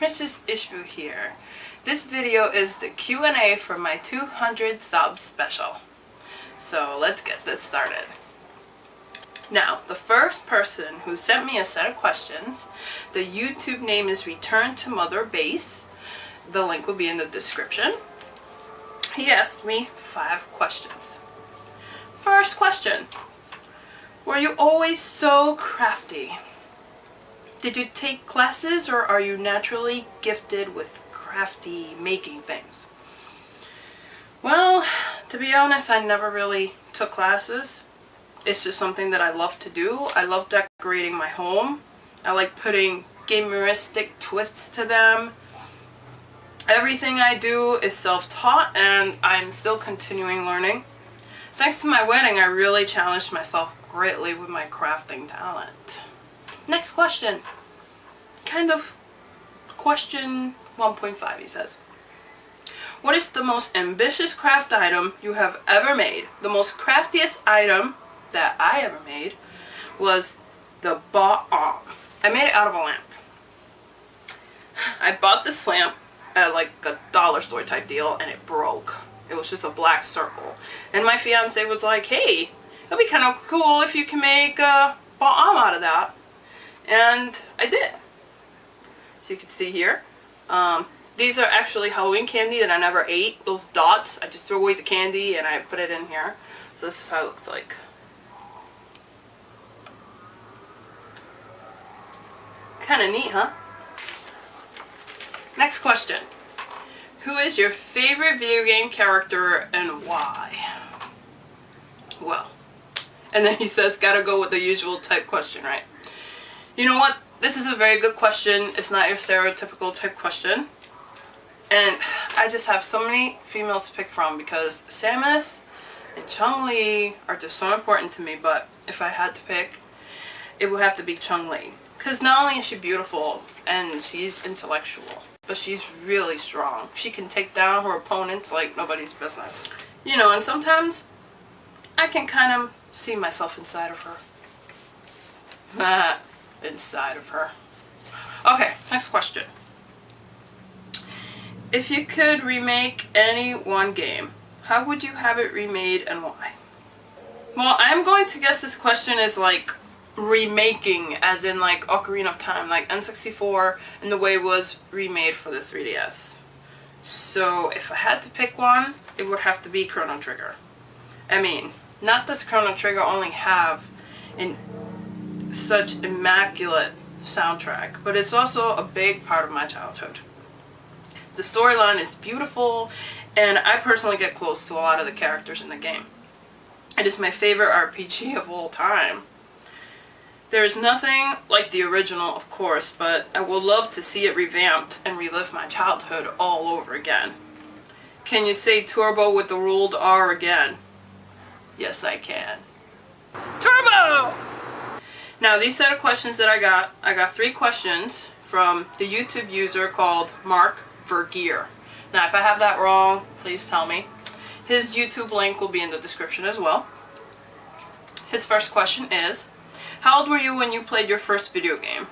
Princess Issue here. This video is the Q&A for my 200 sub special. So let's get this started. Now, the first person who sent me a set of questions, the YouTube name is ReturnToMotherBase. The link will be in the description. He asked me 5 questions. First question. Were you always so crafty? Did you take classes, or are you naturally gifted with crafty making things? Well, to be honest, I never really took classes. It's just something that I love to do. I love decorating my home. I like putting Gameristic twists to them. Everything I do is self-taught, and I'm still continuing learning. Thanks to my wedding, I really challenged myself greatly with my crafting talent. Next question. Kind of question 1.5, he says. What is the most ambitious craft item you have ever made? The most craftiest item that I ever made was the bom-omb. I made it out of a lamp. I bought this lamp at like a dollar store type deal, and it broke. It was just a black circle. And my fiance was like, hey, it'll be kind of cool if you can make a bom-omb out of that. And I did. So you can see here. These are actually Halloween candy that I never ate. Those dots, I just threw away the candy and I put it in here. So this is how it looks like. Kind of neat, huh? Next question. Who is your favorite video game character and why? Well, and then he says, gotta go with the usual type question, right? You know what? This is a very good question. It's not your stereotypical type question. And I just have so many females to pick from because Samus and Chun-Li are just so important to me, but if I had to pick, it would have to be Chun-Li. Because not only is she beautiful and she's intellectual, but she's really strong. She can take down her opponents like nobody's business. You know, and sometimes I can kind of see myself inside of her. Inside of her. Okay, next question. If you could remake any one game, how would you have it remade and why? Well, I'm going to guess this question is like remaking, as in like Ocarina of Time, like N64 and the way it was remade for the 3DS. So if I had to pick one, it would have to be Chrono Trigger. I mean, not does Chrono Trigger only have such immaculate soundtrack, but it's also a big part of my childhood. The storyline is beautiful, and I personally get close to a lot of the characters in the game. It is my favorite RPG of all time. There's nothing like the original, of course, but I would love to see it revamped and relive my childhood all over again. Can you say turbo with the ruled R again? Yes, I can. Turbo! Now, these set of questions that I got 3 questions from the YouTube user called Markvergeer. Now, if I have that wrong, please tell me. His YouTube link will be in the description as well. His first question is, how old were you when you played your first video game?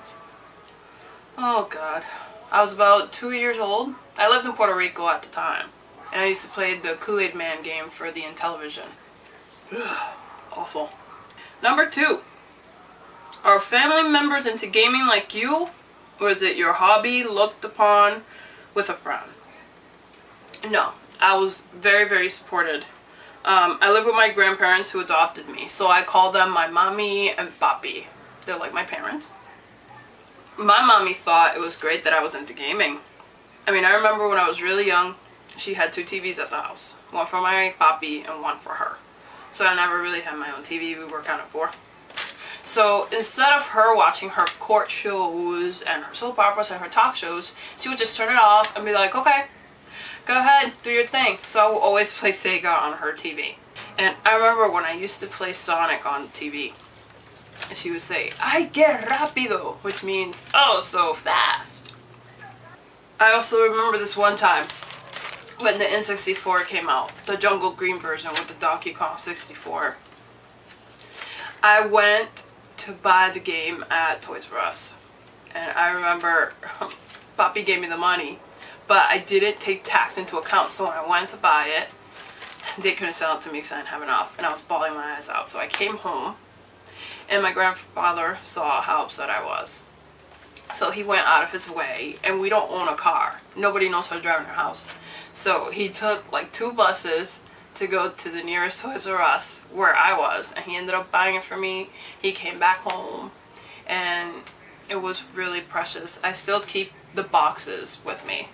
Oh God, I was about 2 years old. I lived in Puerto Rico at the time, and I used to play the Kool-Aid Man game for the Intellivision. Awful. Number 2. Are family members into gaming like you, or is it your hobby looked upon with a frown? No, I was very, very supported. I live with my grandparents who adopted me, so I call them my mommy and papi. They're like my parents. My mommy thought it was great that I was into gaming. I mean, I remember when I was really young, she had 2 TVs at the house. One for my papi and one for her. So I never really had my own TV, we were kind of poor. So instead of her watching her court shows and her soap operas and her talk shows, she would just turn it off and be like, okay, go ahead, do your thing. So I would always play Sega on her TV. And I remember when I used to play Sonic on TV, and she would say, ay que rápido, which means, oh, so fast. I also remember this one time when the N64 came out, the Jungle Green version with the Donkey Kong 64. I went to buy the game at Toys R Us, and I remember Papi gave me the money, but I didn't take tax into account. So when I went to buy it, they couldn't sell it to me because I didn't have enough, and I was bawling my eyes out. So I came home, and my grandfather saw how upset I was. So he went out of his way, and we don't own a car. Nobody knows how to drive in our house. So he took like 2 buses to go to the nearest Toys R Us where I was, and he ended up buying it for me. He came back home, and it was really precious. I still keep the boxes with me.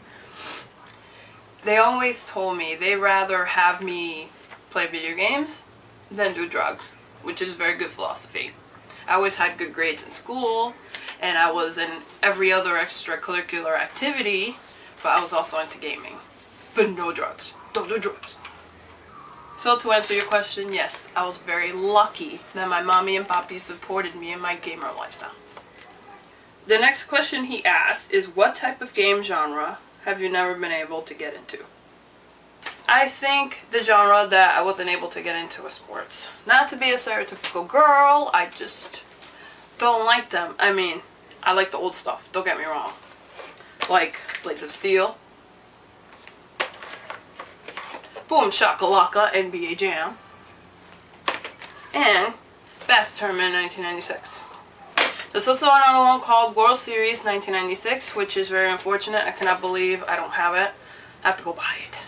They always told me they'd rather have me play video games than do drugs, which is a very good philosophy. I always had good grades in school, and I was in every other extracurricular activity, but I was also into gaming. But no drugs. Don't do drugs. So to answer your question, yes, I was very lucky that my mommy and papi supported me in my gamer lifestyle. The next question he asked is, what type of game genre have you never been able to get into? I think the genre that I wasn't able to get into was sports. Not to be a stereotypical girl, I just don't like them. I mean, I like the old stuff, don't get me wrong. Like Blades of Steel, Boom Shakalaka, NBA Jam, and Bass Tournament 1996. There's also another one called World Series 1996, which is very unfortunate. I cannot believe I don't have it. I have to go buy it.